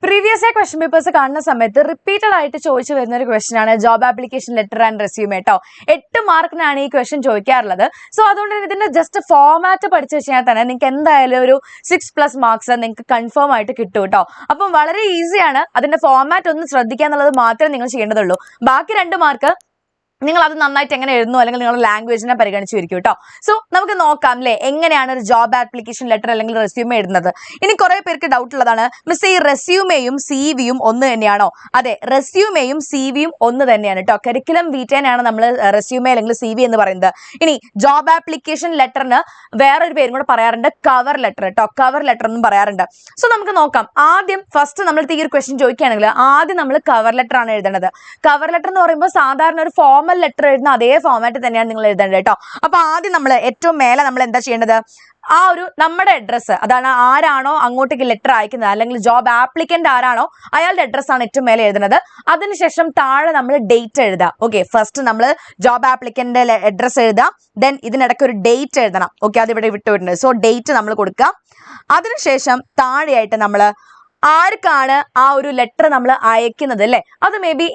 Previous question papers കാണുന്ന സമയത്ത് repeated ആയിട്ട് ചോദിച്ചു വരുന്ന ഒരു ക്വസ്റ്റ്യൻ ആണ് job application letter and resume കേട്ടോ. 8 മാർക്കിനാണ് ഈ ക്വസ്റ്റ്യൻ ചോദിക്കാറുള്ളത്. സോ അതുകൊണ്ട് തന്നെ ഇതിന്റെ ജസ്റ്റ് ഫോർമാറ്റ് പഠിച്ചു വെച്ചാൽ തന്നെ നിങ്ങൾക്ക് എന്തായാലും ഒരു 6+ മാർക്സ് നിങ്ങൾക്ക് കൺഫേം ആയിട്ട് കിട്ടും കേട്ടോ. അപ്പം വളരെ ഈസിയാണ്. അതിന്റെ ഫോർമാറ്റ് ഒന്ന് ശ്രദ്ധിക്കുക എന്നുള്ളത് മാത്രമേ നിങ്ങൾ ചെയ്യേണ്ടതുള്ളൂ. ബാക്കി 2 മാർക്ക് നിങ്ങൾ അത് നന്നായിട്ട് എങ്ങനെ എഴുതുന്നു അല്ലെങ്കിൽ നിങ്ങളുടെ ലാംഗ്വേജിനെ പരിഗണിച്ചിരിക്കും കേട്ടോ. സോ നമുക്ക് നോക്കാം അല്ലേ എങ്ങനെയാണ് ഒരു ജോബ് ആപ്ലിക്കേഷൻ ലെറ്റർ അല്ലെങ്കിൽ റെസ്യൂമേ എഴുതുന്നത്. ഇനി കുറെ പേർക്ക് ഡൗട്ട് ഉള്ളതാണ്, മിസ് ഈ റെസ്യൂമേയും CV-യും ഒന്ന് തന്നെയാണോ? അതെ, റെസ്യൂമേയും CV-യും ഒന്ന് തന്നെയാണ് കേട്ടോ. കരിക്കുലം വീറ്റേനാണ് നമ്മൾ റെസ്യൂമേ അല്ലെങ്കിൽ CV എന്ന് പറയുന്നത്. ഇനി ജോബ് ആപ്ലിക്കേഷൻ ലെറ്ററിന് വേറൊരു പേരും കൂടെ പറയാറുണ്ട്, കവർ ലെറ്റർ കേട്ടോ. കവർ ലെറ്റർ എന്നും പറയാറുണ്ട്. സോ നമുക്ക് നോക്കാം. ആദ്യം ഫസ്റ്റ് നമ്മൾ ഈ ഒരു ക്വസ്റ്റ്യൻ ചോദിക്കുകയാണെങ്കിൽ ആദ്യം നമ്മൾ കവർ ലെറ്റർ ആണ് എഴുതേണ്ടത്. കവർ ലെറ്റർ എന്ന് പറയുമ്പോൾ സാധാരണ ഒരു ഫോർമൽ ലെറ്റർ എഴുതുന്ന അതേ ഫോർമാറ്റ് തന്നെയാണ് നിങ്ങൾ എഴുതേണ്ടത് കേട്ടോ. അപ്പൊ ആദ്യം നമ്മൾ ഏറ്റവും മേലെ നമ്മൾ എന്താ ചെയ്യേണ്ടത്, ആ ഒരു നമ്മുടെ അഡ്രസ്സ്, അതാണ് ആരാണോ അങ്ങോട്ടേക്ക് ലെറ്റർ അയക്കുന്നത് അല്ലെങ്കിൽ ജോബ് ആപ്ലിക്കന്റ് ആരാണോ അയാളുടെ അഡ്രസ് ആണ് ഏറ്റവും മേലെ എഴുതുന്നത്. അതിനുശേഷം താഴെ നമ്മൾ ഡേറ്റ് എഴുതുക. ഓക്കെ, ഫസ്റ്റ് നമ്മൾ ജോബ് ആപ്ലിക്കന്റ് അഡ്രസ് എഴുതുക, ദെൻ ഇതിനിടയ്ക്ക് ഒരു ഡേറ്റ് എഴുതണം. ഓക്കെ, അത് ഇവിടെ വിട്ടുവിട്ടുണ്ട്. സോ ഡേറ്റ് നമ്മൾ കൊടുക്കുക. അതിനുശേഷം താഴെയായിട്ട് നമ്മൾ ആർക്കാണ് ആ ഒരു ലെറ്റർ നമ്മൾ അയക്കുന്നത് അല്ലെ, അത് മേ ബി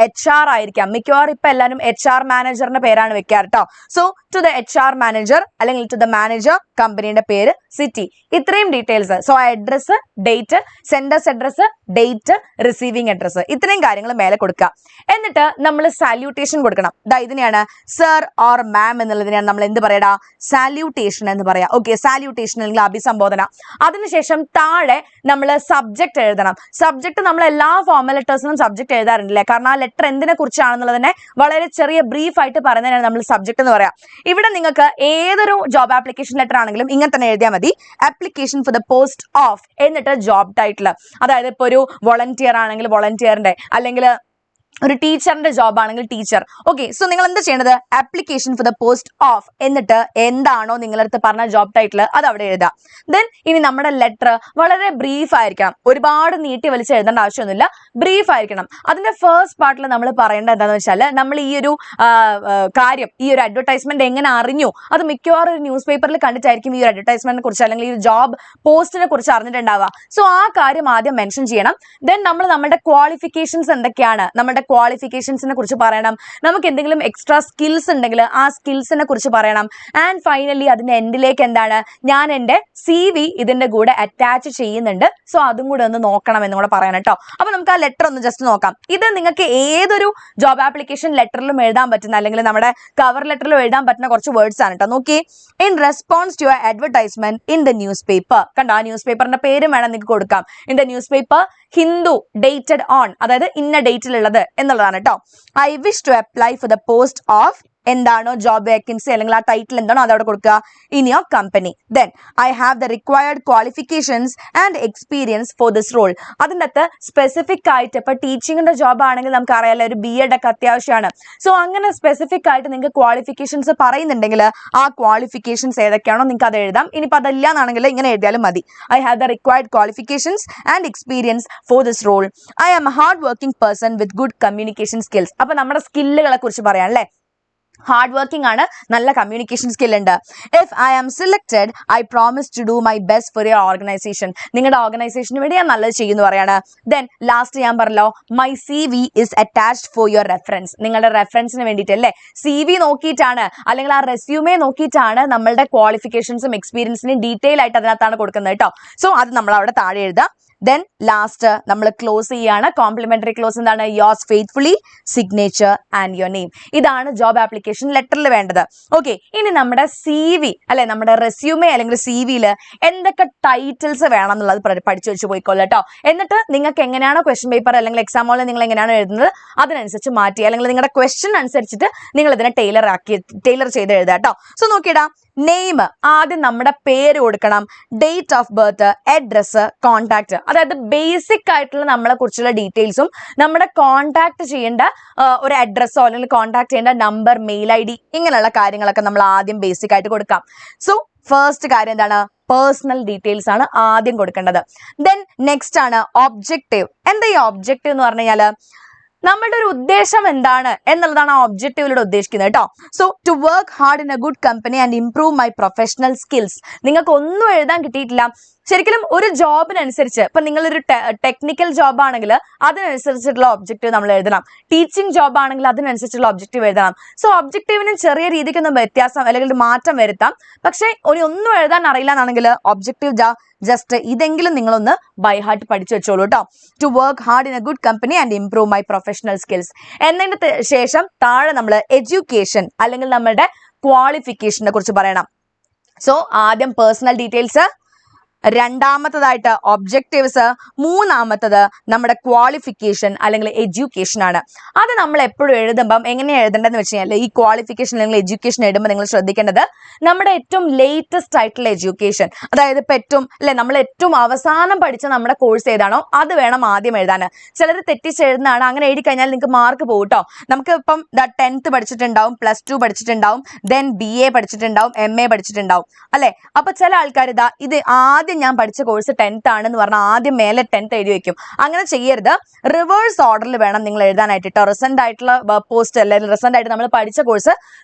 HR ആയിരിക്കാം. മിക്കവാറും ഇപ്പൊ എല്ലാവരും HR മാനേജറിന്റെ പേരാണ് വെക്കാറ് കേട്ടോ. So to the HR manager അല്ലെങ്കിൽ ടു ദ മാനേജർ, കമ്പനിയുടെ പേര്, സിറ്റി, ഇത്രയും details. So address, date, sender's address, date, receiving address, ഇത്രയും കാര്യങ്ങൾ മേലെ കൊടുക്കുക. എന്നിട്ട് നമ്മൾ സാല്യൂട്ടേഷൻ കൊടുക്കണം. ഇതിനെയാണ് സർ ഓർ മാം എന്നുള്ളതിനെയാണ് നമ്മൾ എന്ത് പറയടാ, സാല്യൂട്ടേഷൻ എന്ന് പറയാം. ഓക്കെ, സാല്യൂട്ടേഷൻ അല്ലെങ്കിൽ അഭിസംബോധന. അതിനുശേഷം താഴെ നമ്മൾ സബ്ജക്ട് എഴുതണം. സബ്ജക്ട് നമ്മൾ എല്ലാ ഫോർമൽ ലെറ്റേഴ്സിനും സബ്ജക്ട് എഴുതാറുണ്ടല്ലേ, കാരണം ആ ലെറ്റർ എന്തിനെ കുറിച്ചാണെന്നുള്ളതിനെ വളരെ ചെറിയ ബ്രീഫ് ആയിട്ട് പറയുന്നതിനാണ് നമ്മൾ സബ്ജക്ട് എന്ന് പറയാം. ഇവിടെ നിങ്ങൾക്ക് ഏതൊരു ജോബ് ആപ്ലിക്കേഷൻ ലെറ്റർ ആണെങ്കിലും ഇങ്ങനെ തന്നെ എഴുതിയാൽ മതി. Application for the post of എന്നിട്ട് ജോബ് ടൈറ്റിൽ. അതായത് ഇപ്പോൾ ഒരു വോളണ്ടിയർ ആണെങ്കിൽ വോളണ്ടിയറിന്റെ, അല്ലെങ്കിൽ ഒരു ടീച്ചറിന്റെ ജോബ് ആണെങ്കിൽ ടീച്ചർ. ഓക്കെ, സോ നിങ്ങൾ എന്താ ചെയ്യേണ്ടത്, application for the post of എന്നിട്ട് എന്താണോ നിങ്ങളടുത്ത് പറഞ്ഞ ജോബ് ടൈറ്റിൽ അത് അവിടെ എഴുതാം. ദെൻ ഇനി നമ്മുടെ ലെറ്റർ വളരെ ബ്രീഫ് ആയിരിക്കണം. ഒരുപാട് നീട്ടി വലിച്ച് എഴുതേണ്ട ആവശ്യമൊന്നുമില്ല, ബ്രീഫ് ആയിരിക്കണം. അതിന്റെ ഫസ്റ്റ് പാർട്ടിൽ നമ്മൾ പറയേണ്ടത് എന്താണെന്ന് വെച്ചാൽ, നമ്മൾ ഈ ഒരു കാര്യം, ഈ ഒരു അഡ്വർടൈസ്മെന്റ് എങ്ങനെ അറിഞ്ഞു, അത് മിക്കവാറും ഒരു ന്യൂസ് പേപ്പറിൽ കണ്ടിട്ടായിരിക്കും ഈ ഒരു അഡ്വർടൈസ്മെന്റിനെ കുറിച്ച് അല്ലെങ്കിൽ ഈ ജോബ് പോസ്റ്റിനെ കുറിച്ച് അറിഞ്ഞിട്ടുണ്ടാവുക. സോ ആ കാര്യം ആദ്യം മെൻഷൻ ചെയ്യണം. ദെൻ നമ്മൾ നമ്മുടെ ക്വാളിഫിക്കേഷൻസ് എന്തൊക്കെയാണ്, നമ്മുടെ ക്വാളിഫിക്കേഷൻസിനെ കുറിച്ച് പറയണം. നമുക്ക് എന്തെങ്കിലും എക്സ്ട്രാ സ്കിൽസ് ഉണ്ടെങ്കിൽ ആ സ്കിൽസിനെ കുറിച്ച് പറയണം. ആൻഡ് ഫൈനലി അതിന്റെ എൻഡിലേക്ക് എന്താണ്, ഞാൻ എൻ്റെ CV ഇതിന്റെ കൂടെ അറ്റാച്ച് ചെയ്യുന്നുണ്ട്, സോ അതും കൂടെ ഒന്ന് നോക്കണം എന്ന് കൂടെ പറയണം കേട്ടോ. അപ്പൊ നമുക്ക് ആ ലെറ്റർ ഒന്ന് ജസ്റ്റ് നോക്കാം. ഇത് നിങ്ങൾക്ക് ഏതൊരു ജോബ് ആപ്ലിക്കേഷൻ ലെറ്ററിലും എഴുതാൻ പറ്റുന്ന അല്ലെങ്കിൽ നമ്മുടെ കവർ ലെറ്ററിലും എഴുതാൻ പറ്റുന്ന കുറച്ച് വേർഡ്സ് ആണ് കേട്ടോ. നോക്കി, in response to your advertisement in the newspaper. കണ്ടോ, ആ ന്യൂസ് പേപ്പറിന്റെ പേരും വേണം നിങ്ങൾക്ക് കൊടുക്കാം. In the newspaper Hindu dated on, അതായത് ഇന്ന ഡേറ്റിലുള്ളത് എന്നുള്ളതാണ് കേട്ടോ. I wish to apply for the post of എന്താണോ ജോബ് വേക്കൻസി അല്ലെങ്കിൽ ആ ടൈറ്റിൽ എന്താണോ അതവിടെ കൊടുക്കുക, in your company. Then I have the required qualifications and experience for this role. അതിൻ്റെ അകത്ത് സ്പെസിഫിക് ആയിട്ട് ഇപ്പൊ ടീച്ചിങ്ങിന്റെ ജോബ് ആണെങ്കിൽ നമുക്ക് അറിയാലോ ഒരു B.Ed ഒക്കെ അത്യാവശ്യമാണ്. സോ അങ്ങനെ സ്പെസിഫിക് ആയിട്ട് നിങ്ങൾക്ക് ക്വാളിഫിക്കേഷൻസ് പറയുന്നുണ്ടെങ്കിൽ ആ ക്വാളിഫിക്കേഷൻസ് ഏതൊക്കെയാണോ നിങ്ങൾക്ക് അത് എഴുതാം. ഇനിയിപ്പോൾ അതല്ല എന്നാണെങ്കിൽ ഇങ്ങനെ എഴുതിയാലും മതി. I have the required qualifications and experience for this role. I am a hard working person with good communication skills. അപ്പൊ നമ്മുടെ സ്കില്ലുകളെ കുറിച്ച് പറയാം അല്ലേ. ഹാർഡ് വർക്കിംഗ് ആണ്, നല്ല കമ്മ്യൂണിക്കേഷൻ സ്കിൽ ഉണ്ട്. If I am selected I promise to do my best for your organisation. നിങ്ങളുടെ ഓർഗനൈസേഷന് വേണ്ടി ഞാൻ നല്ലത് ചെയ്യുന്നു പറയാണ്. ദെൻ ലാസ്റ്റ് ഞാൻ പറഞ്ഞല്ലോ, my CV is attached for your reference. നിങ്ങളുടെ റെഫറൻസിന് വേണ്ടിയിട്ട് അല്ലേ, CV നോക്കിയിട്ടാണ് അല്ലെങ്കിൽ ആ റെസ്യൂമേ നോക്കിയിട്ടാണ് നമ്മളുടെ ക്വാളിഫിക്കേഷൻസും എക്സ്പീരിയൻസിനും ഡീറ്റെയിൽ ആയിട്ട് അതിനകത്താണ് കൊടുക്കുന്നത് കേട്ടോ. സോ അത് നമ്മൾ അവിടെ താഴെ എഴുതാം. ദെൻ ലാസ്റ്റ് നമ്മൾ ക്ലോസ് ചെയ്യാണ്. കോംപ്ലിമെന്ററി ക്ലോസ് എന്താണ്, yours faithfully, signature and your name. ഇതാണ് ജോബ് ആപ്ലിക്കേഷൻ ലെറ്ററിൽ വേണ്ടത്. ഓക്കെ, ഇനി നമ്മുടെ CV അല്ലെ, നമ്മുടെ റെസ്യൂമേ അല്ലെങ്കിൽ CV-യിൽ എന്തൊക്കെ ടൈറ്റിൽസ് വേണം എന്നുള്ളത് പഠിച്ചു വെച്ച് പോയിക്കോളൂ കേട്ടോ. എന്നിട്ട് നിങ്ങൾക്ക് എങ്ങനെയാണോ ക്വസ്റ്റ്യൻ പേപ്പർ അല്ലെങ്കിൽ എക്സാം ഹോളിൽ നിങ്ങൾ എങ്ങനെയാണോ എഴുതുന്നത് അതിനനുസരിച്ച് മാറ്റി അല്ലെങ്കിൽ നിങ്ങളുടെ ക്വസ്റ്റ്യൻ അനുസരിച്ചിട്ട് നിങ്ങൾ ഇതിനെ ടൈലർ ചെയ്ത് എഴുതുക കേട്ടോ. സോ നോക്കിയിടാം. നെയിം ആദ്യം നമ്മുടെ പേര് കൊടുക്കണം, date of birth, address, contact, അതായത് ബേസിക് ആയിട്ടുള്ള നമ്മളെ കുറിച്ചുള്ള ഡീറ്റെയിൽസും നമ്മുടെ കോൺടാക്ട് ചെയ്യേണ്ട ഒരു അഡ്രസ്സോ അല്ലെങ്കിൽ കോൺടാക്ട് ചെയ്യേണ്ട നമ്പർ, മെയിൽ ID, ഇങ്ങനെയുള്ള കാര്യങ്ങളൊക്കെ നമ്മൾ ആദ്യം ബേസിക് ആയിട്ട് കൊടുക്കാം. സോ ഫസ്റ്റ് കാര്യം എന്താണ്, പേഴ്സണൽ ഡീറ്റെയിൽസ് ആണ് ആദ്യം കൊടുക്കേണ്ടത്. ദെൻ നെക്സ്റ്റ് ആണ് ഒബ്ജക്റ്റീവ്. എന്താ ഈ ഒബ്ജക്റ്റീവ് എന്ന് പറഞ്ഞു കഴിഞ്ഞാൽ നമ്മളുടെ ഒരു ഉദ്ദേശം എന്താണ് എന്നുള്ളതാണ് ആ ഒബ്ജക്റ്റീവിലൂടെ ഉദ്ദേശിക്കുന്നത് കേട്ടോ. So to work hard in a good company and improve my professional skills. നിങ്ങൾക്ക് ഒന്നും എഴുതാൻ കിട്ടിയിട്ടില്ല, ശരിക്കും ഒരു ജോബിനനുസരിച്ച് ഇപ്പൊ നിങ്ങളൊരു ടെക്നിക്കൽ ജോബ് ആണെങ്കിൽ അതിനനുസരിച്ചിട്ടുള്ള ഒബ്ജക്റ്റീവ് നമ്മൾ എഴുതണം. ടീച്ചിങ് ജോബ് ആണെങ്കിൽ അതിനനുസരിച്ചുള്ള ഒബ്ജക്റ്റീവ് എഴുതണം. സോ ഒബ്ജക്റ്റീവിനും ചെറിയ രീതിക്കൊന്നും വ്യത്യാസം അല്ലെങ്കിൽ മാറ്റം വരുത്താം. പക്ഷെ ഒന്നും എഴുതാൻ അറിയില്ല എന്നാണെങ്കിൽ ഒബ്ജക്റ്റീവ് ജസ്റ്റ് ഇതെങ്കിലും നിങ്ങളൊന്ന് ബൈ ഹാർട്ട് പഠിച്ചു വെച്ചോളൂ കേട്ടോ. To work hard in a good company and improve my professional skills എന്നതിന്റെ ശേഷം താഴെ നമ്മൾ എഡ്യൂക്കേഷൻ അല്ലെങ്കിൽ നമ്മുടെ ക്വാളിഫിക്കേഷനെ കുറിച്ച് പറയണം. സോ ആദ്യം പേഴ്സണൽ ഡീറ്റെയിൽസ്, രണ്ടാമത്തതായിട്ട് ഒബ്ജക്റ്റീവ്സ്, മൂന്നാമത്തത് നമ്മുടെ ക്വാളിഫിക്കേഷൻ അല്ലെങ്കിൽ എഡ്യൂക്കേഷൻ ആണ്. അത് നമ്മൾ എപ്പോഴും എഴുതുമ്പം എങ്ങനെയാണ് എഴുതേണ്ടതെന്ന് വെച്ച് കഴിഞ്ഞാൽ ഈ ക്വാളിഫിക്കേഷൻ അല്ലെങ്കിൽ എഡ്യൂക്കേഷൻ എഴുതുമ്പോൾ നിങ്ങൾ ശ്രദ്ധിക്കേണ്ടത് നമ്മുടെ ഏറ്റവും ലേറ്റസ്റ്റ് ആയിട്ടുള്ള എഡ്യൂക്കേഷൻ, അതായത് ഇപ്പം നമ്മൾ ഏറ്റവും അവസാനം പഠിച്ച നമ്മുടെ കോഴ്സ് ഏതാണോ അത് വേണം ആദ്യം എഴുതാൻ. ചിലർ തെറ്റിച്ചെഴുതുന്നതാണ്. അങ്ങനെ എഴുതി കഴിഞ്ഞാൽ നിങ്ങൾക്ക് മാർക്ക് പോകും കേട്ടോ. നമുക്ക് ഇപ്പം 10th പഠിച്ചിട്ടുണ്ടാവും, +2 പഠിച്ചിട്ടുണ്ടാവും, ദെൻ BA പഠിച്ചിട്ടുണ്ടാവും, MA പഠിച്ചിട്ടുണ്ടാവും അല്ലെ. അപ്പൊ ചില ആൾക്കാർ ഇത് ആദ്യം ഞാൻ പഠിച്ച കോഴ്സ് 10th ആണെന്ന് പറഞ്ഞാൽ ആദ്യം മേലെ 10th എഴുതി വെക്കും. അങ്ങനെ ചെയ്യരുത്. റിവേഴ്സ് ഓർഡറിൽ വേണം നിങ്ങൾ എഴുതാനായിട്ട് കേട്ടോ. റീസെന്റ് ആയിട്ടുള്ള പോസ്റ്റ് അല്ലെങ്കിൽ റീസെന്റ് ആയിട്ട് നമ്മൾ പഠിച്ച കോഴ്സ്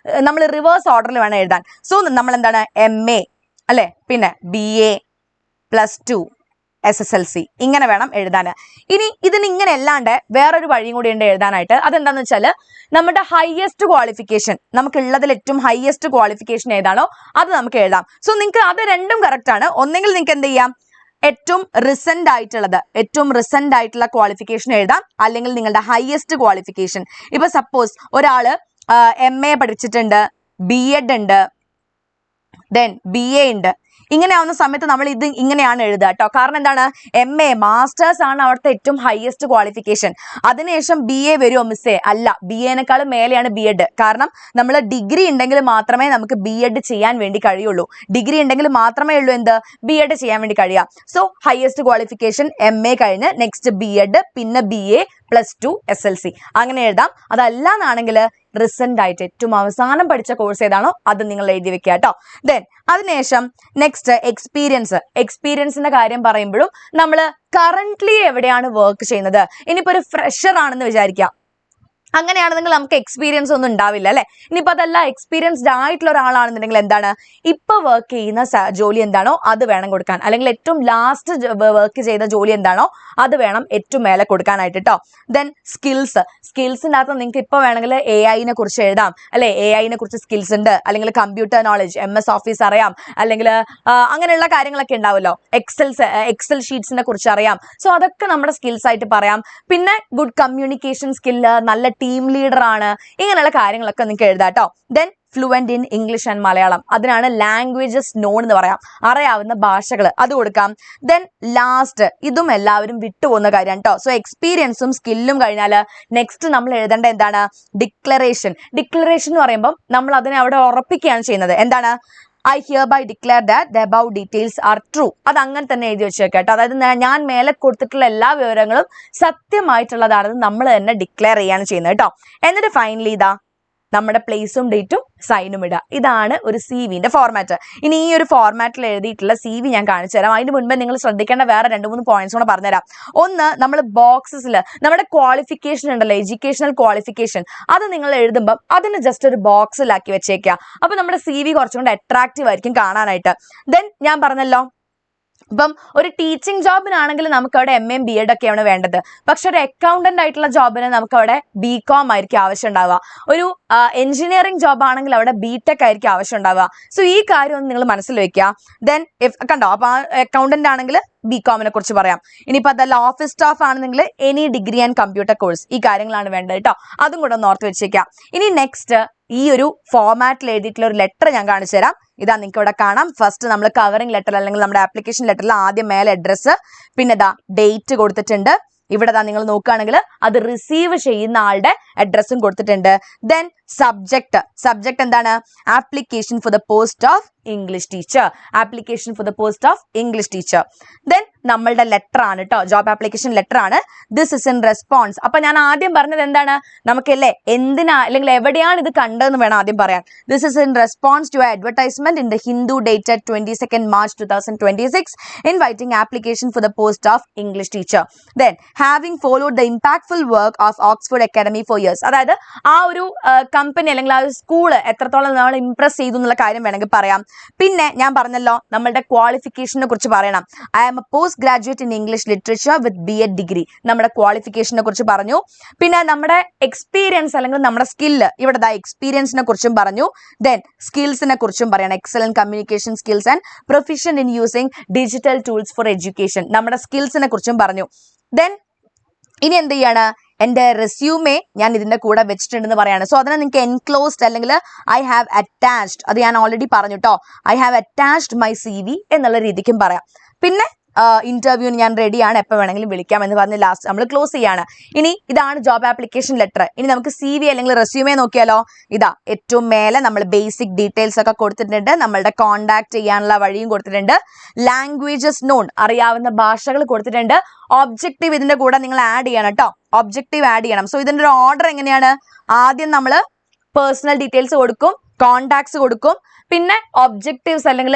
നമ്മൾ റിവേഴ്സ് ഓർഡറിൽ വേണം എഴുതാൻ. സോ നമ്മൾ എന്താണ് MA അല്ലെ, പിന്നെ BA, +2, SSLC ഇങ്ങനെ വേണം എഴുതാൻ. ഇനി ഇതിന് ഇങ്ങനെ അല്ലാണ്ട് വേറൊരു വഴിയും കൂടി ഉണ്ട് എഴുതാനായിട്ട്. അതെന്താന്ന് വെച്ചാൽ നമ്മുടെ ഹയസ്റ്റ് ക്വാളിഫിക്കേഷൻ, നമുക്കുള്ളതിൽ ഏറ്റവും ഹയസ്റ്റ് ക്വാളിഫിക്കേഷൻ ഏതാണോ അത് നമുക്ക് എഴുതാം. സോ നിങ്ങൾക്ക് അത് രണ്ടും കറക്റ്റ് ആണ്. ഒന്നെങ്കിൽ നിങ്ങൾക്ക് എന്ത് ചെയ്യാം, ഏറ്റവും റീസെന്റ് ആയിട്ടുള്ള ക്വാളിഫിക്കേഷൻ എഴുതാം, അല്ലെങ്കിൽ നിങ്ങളുടെ ഹയസ്റ്റ് ക്വാളിഫിക്കേഷൻ. ഇപ്പൊ സപ്പോസ് ഒരാള് MA പഠിച്ചിട്ടുണ്ട്, B.Ed ഉണ്ട്, ദെൻ BA ഉണ്ട്. ഇങ്ങനെ ആവുന്ന സമയത്ത് നമ്മൾ ഇത് ഇങ്ങനെയാണ് എഴുതുക കേട്ടോ. കാരണം എന്താണ്, MA മാസ്റ്റേഴ്സ് ആണ് അവിടുത്തെ ഏറ്റവും ഹയസ്റ്റ് ക്വാളിഫിക്കേഷൻ. അതിനുശേഷം BA വരുമോ മിസ്സേ? അല്ല, BA-നെക്കാളും മേലെയാണ് B.Ed. കാരണം നമ്മൾ ഡിഗ്രി ഉണ്ടെങ്കിൽ മാത്രമേ നമുക്ക് B.Ed ചെയ്യാൻ വേണ്ടി കഴിയുള്ളൂ. ഡിഗ്രി ഉണ്ടെങ്കിൽ മാത്രമേ ഉള്ളൂ B.Ed ചെയ്യാൻ വേണ്ടി കഴിയുക. സോ ഹയസ്റ്റ് ക്വാളിഫിക്കേഷൻ MA കഴിഞ്ഞ് നെക്സ്റ്റ് B.Ed, പിന്നെ BA, +2, SLC അങ്ങനെ എഴുതാം. അതല്ലാന്നാണെങ്കിൽ റീസെന്റ് ആയിട്ട് ഏറ്റവും അവസാനം പഠിച്ച കോഴ്സ് ഏതാണോ അത് നിങ്ങൾ എഴുതി വെക്കുക കേട്ടോ. ദെൻ അതിനുശേഷം നെക്സ്റ്റ് എക്സ്പീരിയൻസിന്റെ കാര്യം പറയുമ്പോഴും നമ്മൾ കറന്റ്ലി എവിടെയാണ് വർക്ക് ചെയ്യുന്നത്. ഇനിയിപ്പോ ഒരു ഫ്രഷർ ആണെന്ന് വിചാരിക്കാം, അങ്ങനെയാണെന്നെങ്കിൽ നമുക്ക് എക്സ്പീരിയൻസ് ഒന്നും ഉണ്ടാവില്ല അല്ലെ. ഇനിയിപ്പോൾ അതല്ല എക്സ്പീരിയൻസ്ഡ് ആയിട്ടുള്ള ഒരാളാണെന്നുണ്ടെങ്കിൽ എന്താണ്, ഇപ്പൊ വർക്ക് ചെയ്യുന്ന ജോലി എന്താണോ അത് വേണം കൊടുക്കാൻ, അല്ലെങ്കിൽ ഏറ്റവും ലാസ്റ്റ് വർക്ക് ചെയ്ത ജോലി എന്താണോ അത് വേണം ഏറ്റവും മേലെ കൊടുക്കാനായിട്ട് കേട്ടോ. ദെൻ സ്കിൽസിൻ്റെ അകത്ത് നിങ്ങൾക്ക് ഇപ്പോൾ വേണമെങ്കിൽ AI-നെ കുറിച്ച് എഴുതാം അല്ലെ. AI-നെ കുറിച്ച് സ്കിൽസ് ഉണ്ട്, അല്ലെങ്കിൽ കമ്പ്യൂട്ടർ നോളജ്, MS ഓഫീസ് അറിയാം, അല്ലെങ്കിൽ അങ്ങനെയുള്ള കാര്യങ്ങളൊക്കെ ഉണ്ടാവുമല്ലോ. എക്സൽ ഷീറ്റ്സിനെ കുറിച്ച് അറിയാം. സോ അതൊക്കെ നമ്മുടെ സ്കിൽസ് ആയിട്ട് പറയാം. പിന്നെ ഗുഡ് കമ്മ്യൂണിക്കേഷൻ സ്കില്ല്, നല്ല ടീം ലീഡർ ആണ്, ഇങ്ങനെയുള്ള കാര്യങ്ങളൊക്കെ നിങ്ങൾക്ക് എഴുതാം കേട്ടോ. Then fluent in English and Malayalam, അതിനാണ് ലാംഗ്വേജസ് നോൺ എന്ന് പറയാം, അറിയാവുന്ന ഭാഷകൾ അത് കൊടുക്കാം. ദെൻ ലാസ്റ്റ്, ഇതും എല്ലാവരും വിട്ടുപോകുന്ന കാര്യമാണ് കേട്ടോ. സോ എക്സ്പീരിയൻസും സ്കില്ലും കഴിഞ്ഞാൽ നെക്സ്റ്റ് നമ്മൾ എഴുതേണ്ട എന്താണ്, ഡിക്ലറേഷൻ എന്ന് പറയുമ്പോൾ നമ്മൾ അതിനെ അവിടെ ഉറപ്പിക്കുകയാണ് ചെയ്യുന്നത്. എന്താണ്, I hereby declare that the above details are true. അത് അങ്ങനെ തന്നെ എഴുതി വെച്ചേക്കാം കേട്ടോ. അതായത് ഞാൻ മേലെ കൊടുത്തിട്ടുള്ള എല്ലാ വിവരങ്ങളും സത്യമായിട്ടുള്ളതാണെന്ന് നമ്മൾ തന്നെ ഡിക്ലെയർ ചെയ്യാണ് ചെയ്യുന്നത് കേട്ടോ. എന്നിട്ട് ഫൈനലി നമ്മുടെ പ്ലേസും ഡേറ്റും സൈനും ഇടുക. ഇതാണ് ഒരു CV-ന്റെ ഫോർമാറ്റ്. ഇനി ഈ ഒരു ഫോർമാറ്റിൽ എഴുതിയിട്ടുള്ള CV ഞാൻ കാണിച്ചു തരാം. അതിന് മുൻപ് നിങ്ങൾ ശ്രദ്ധിക്കേണ്ട വേറെ 2-3 പോയിന്റ്സ് കൂടെ പറഞ്ഞുതരാം. ഒന്ന്, നമ്മൾ ബോക്സസിൽ നമ്മുടെ ക്വാളിഫിക്കേഷൻ ഉണ്ടല്ലോ, എഡ്യൂക്കേഷണൽ ക്വാളിഫിക്കേഷൻ, അത് നിങ്ങൾ എഴുതുമ്പോൾ അതിന് ജസ്റ്റ് ഒരു ബോക്സിലാക്കി വെച്ചേക്കുക. അപ്പൊ നമ്മുടെ CV കുറച്ചും കൂടെ അട്രാക്റ്റീവ് ആയിരിക്കും കാണാനായിട്ട്. ദെൻ ഞാൻ പറഞ്ഞല്ലോ, ഇപ്പം ഒരു ടീച്ചിങ് ജോബിനാണെങ്കിൽ നമുക്ക് അവിടെ MA B.Ed ഒക്കെയാണ് വേണ്ടത്. പക്ഷെ ഒരു അക്കൗണ്ടന്റ് ആയിട്ടുള്ള ജോബിന് നമുക്ക് അവിടെ BCom ആയിരിക്കും ആവശ്യം ഉണ്ടാവുക. ഒരു എഞ്ചിനീയറിംഗ് ജോബ് ആണെങ്കിൽ അവിടെ BTech ആയിരിക്കും ആവശ്യം ഉണ്ടാവുക. സോ ഈ കാര്യം ഒന്ന് നിങ്ങൾ മനസ്സിൽ വെക്കുക. ദെൻ കണ്ടോ, അപ്പൊ അക്കൗണ്ടന്റ് ആണെങ്കിൽ BCom-നെ കുറിച്ച് പറയാം. ഇനിയിപ്പോൾ അതല്ല ഓഫീസ് സ്റ്റാഫ് ആണെന്നെങ്കിൽ any degree and computer course, ഈ കാര്യങ്ങളാണ് വേണ്ടത് കേട്ടോ. അതും കൂടെ ഒന്ന് ഓർത്ത് വെച്ചേക്കാം. ഇനി നെക്സ്റ്റ്, ഈ ഒരു ഫോർമാറ്റിൽ എഴുതിയിട്ടുള്ള ഒരു ലെറ്റർ ഞാൻ കാണിച്ചു തരാം. ഇതാ നിങ്ങൾക്ക് ഇവിടെ കാണാം. ഫസ്റ്റ് നമ്മൾ കവറിംഗ് ലെറ്റർ അല്ലെങ്കിൽ നമ്മുടെ ആപ്ലിക്കേഷൻ ലെറ്ററിൽ ആദ്യം മേലെ അഡ്രസ്സ്, പിന്നെ ഡേറ്റ് കൊടുത്തിട്ടുണ്ട്. ഇവിടെ നിങ്ങൾ നോക്കുകയാണെങ്കിൽ അത് റിസീവ് ചെയ്യുന്ന ആളുടെ അഡ്രസ്സും കൊടുത്തിട്ടുണ്ട്. ദെൻ സബ്ജക്ട് എന്താണ്, application for the post of English teacher. Then നമ്മളുടെ ലെറ്റർ ആണ് കേട്ടോ, ജോബ് ആപ്ലിക്കേഷൻ ലെറ്റർ ആണ്. This is in response. അപ്പൊ ഞാൻ ആദ്യം പറഞ്ഞത് എന്താണ്, നമുക്കല്ലേ എന്തിനാ അല്ലെങ്കിൽ എവിടെയാണ് ഇത് കണ്ടതെന്ന് വേണം ആദ്യം പറയാൻ. This is in response to advertisement in the Hindu dated 22 March 2026 inviting application for the post of English teacher. Then having followed the impactful work of Oxford academy for years. അതായത് ആ ഒരു കമ്പനി അല്ലെങ്കിൽ ആ ഒരു സ്കൂള് എത്രത്തോളം നമ്മൾ Impress ചെയ്തു എന്നുള്ള കാര്യം വേണമെങ്കിൽ പറയാം. പിന്നെ ഞാൻ പറഞ്ഞല്ലോ നമ്മളുടെ ക്വാളിഫിക്കേഷനെ കുറിച്ച് പറയണം. I am a post graduate in English literature with BEd degree. നമ്മുടെ ക്വാളിഫിക്കേഷനെ കുറിച്ച് പറഞ്ഞു. പിന്നെ നമ്മുടെ എക്സ്പീരിയൻസ് അല്ലെങ്കിൽ നമ്മുടെ സ്കില്ല്, ഇവിടെ എക്സ്പീരിയൻസിനെ കുറിച്ചും പറഞ്ഞു. ദെൻ സ്കിൽസിനെ കുറിച്ചും പറയണം. Excellent communication skills and proficient in using digital tools for education. നമ്മുടെ സ്കിൽസിനെ കുറിച്ചും പറഞ്ഞു. ദെൻ ഇനി എന്ത് ചെയ്യാണ്, എൻ്റെ റെസ്യൂമേ ഞാൻ ഇതിന്റെ കൂടെ വെച്ചിട്ടുണ്ടെന്ന് പറയാണ്. സോ അതിനെ നിങ്ങൾക്ക് എൻക്ലോസ്ഡ് അല്ലെങ്കിൽ ഐ ഹാവ് അറ്റാച്ച്ഡ്, അത് ഞാൻ ഓൾറെഡി പറഞ്ഞു കേട്ടോ, I have attached my CV എന്നുള്ള രീതിക്കും പറയാം. പിന്നെ ഇന്റർവ്യൂവിന് ഞാൻ റെഡിയാണ്, എപ്പോൾ വേണമെങ്കിലും വിളിക്കാം എന്ന് പറഞ്ഞ് ലാസ്റ്റ് നമ്മൾ ക്ലോസ് ചെയ്യാണ്. ഇനി ഇതാണ് ജോബ് ആപ്ലിക്കേഷൻ ലെറ്റർ. ഇനി നമുക്ക് CV അല്ലെങ്കിൽ റെസ്യൂമേ നോക്കിയാലോ. ഇതാ ഏറ്റവും മേലെ നമ്മൾ ബേസിക് ഡീറ്റെയിൽസ് ഒക്കെ കൊടുത്തിട്ടുണ്ട്, നമ്മളുടെ കോൺടാക്ട് ചെയ്യാനുള്ള വഴിയും കൊടുത്തിട്ടുണ്ട്, ലാംഗ്വേജസ് നോൺ അറിയാവുന്ന ഭാഷകൾ കൊടുത്തിട്ടുണ്ട്, ഒബ്ജക്റ്റീവ് ഇതിന്റെ കൂടെ നിങ്ങൾ ആഡ് ചെയ്യണം കേട്ടോ, ഒബ്ജക്റ്റീവ് ആഡ് ചെയ്യണം. സോ ഇതിന്റെ ഒരു ഓർഡർ എങ്ങനെയാണ്, ആദ്യം നമ്മൾ പേഴ്സണൽ ഡീറ്റെയിൽസ് കൊടുക്കും, കോൺടാക്ട്സ് കൊടുക്കും, പിന്നെ ഒബ്ജക്റ്റീവ്സ് അല്ലെങ്കിൽ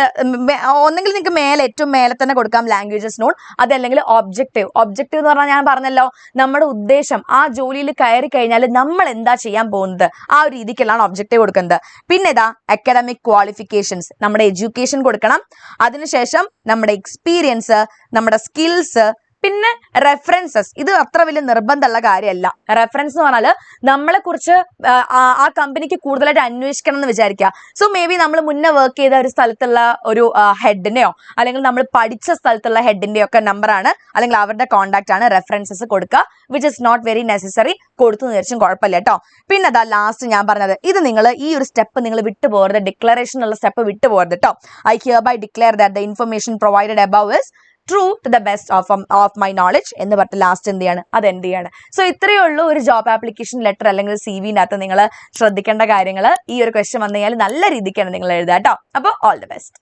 ഒന്നെങ്കിൽ നിങ്ങൾക്ക് മേലെ ഏറ്റവും മേലെ തന്നെ കൊടുക്കാം ലാംഗ്വേജസ് നോൺ, അതല്ലെങ്കിൽ ഒബ്ജക്റ്റീവ്. ഒബ്ജക്റ്റീവ് എന്ന് പറഞ്ഞാൽ ഞാൻ പറഞ്ഞല്ലോ നമ്മുടെ ഉദ്ദേശം, ആ ജോലിയിൽ കയറി കഴിഞ്ഞാൽ നമ്മൾ എന്താ ചെയ്യാൻ പോകുന്നത്, ആ ഒരു രീതിക്കുള്ളതാണ് ഒബ്ജക്റ്റീവ് കൊടുക്കുന്നത്. പിന്നെ ഇതാ അക്കാഡമിക് ക്വാളിഫിക്കേഷൻസ്, നമ്മുടെ എഡ്യൂക്കേഷൻ കൊടുക്കണം, അതിനുശേഷം നമ്മുടെ എക്സ്പീരിയൻസ്, നമ്മുടെ സ്കിൽസ്, പിന്നെ റെഫറൻസസ്. ഇത് അത്ര വലിയ നിർബന്ധമുള്ള കാര്യമല്ല. റെഫറൻസ് എന്ന് പറഞ്ഞാൽ നമ്മളെ കുറിച്ച് ആ കമ്പനിക്ക് കൂടുതലായിട്ട് അന്വേഷിക്കണം എന്ന് വിചാരിക്കുക. സോ മേ ബി നമ്മൾ മുന്നേ വർക്ക് ചെയ്ത ഒരു സ്ഥലത്തുള്ള ഒരു ഹെഡിനെയോ അല്ലെങ്കിൽ നമ്മൾ പഠിച്ച സ്ഥലത്തുള്ള ഹെഡിന്റെയോ ഒക്കെ നമ്പറാണ് അല്ലെങ്കിൽ അവരുടെ കോൺടാക്ട് ആണ് റെഫറൻസസ് കൊടുക്കുക, which is not very necessary. കൊടുത്തു തീർച്ചും കുഴപ്പമില്ല കേട്ടോ. പിന്നെ അതാ ലാസ്റ്റ് ഞാൻ പറഞ്ഞത്, ഇത് നിങ്ങൾ ഈ ഒരു സ്റ്റെപ്പ് നിങ്ങൾ വിട്ടുപോകരുത്, ഡിക്ലറേഷൻ ഉള്ള സ്റ്റെപ്പ് വിട്ടുപോകരുത് കേട്ടോ. I hereby declare that the information provided above is true to the best of my knowledge എന്ന് പറഞ്ഞിട്ട് ലാസ്റ്റ് എന്ത് ചെയ്യാണ്, അത് എന്ത് ചെയ്യാണ്. സോ ഇത്രയേ ഉള്ളൂ ഒരു ജോബ് ആപ്ലിക്കേഷൻ ലെറ്റർ അല്ലെങ്കിൽ CV-നകത്ത് നിങ്ങൾ ശ്രദ്ധിക്കേണ്ട കാര്യങ്ങൾ. ഈ ഒരു ക്വസ്റ്റ്യൻ വന്നു കഴിഞ്ഞാൽ നല്ല രീതിക്കാണ് നിങ്ങൾ എഴുതുക കേട്ടോ. അപ്പോൾ ഓൾ ദി ബെസ്റ്റ്.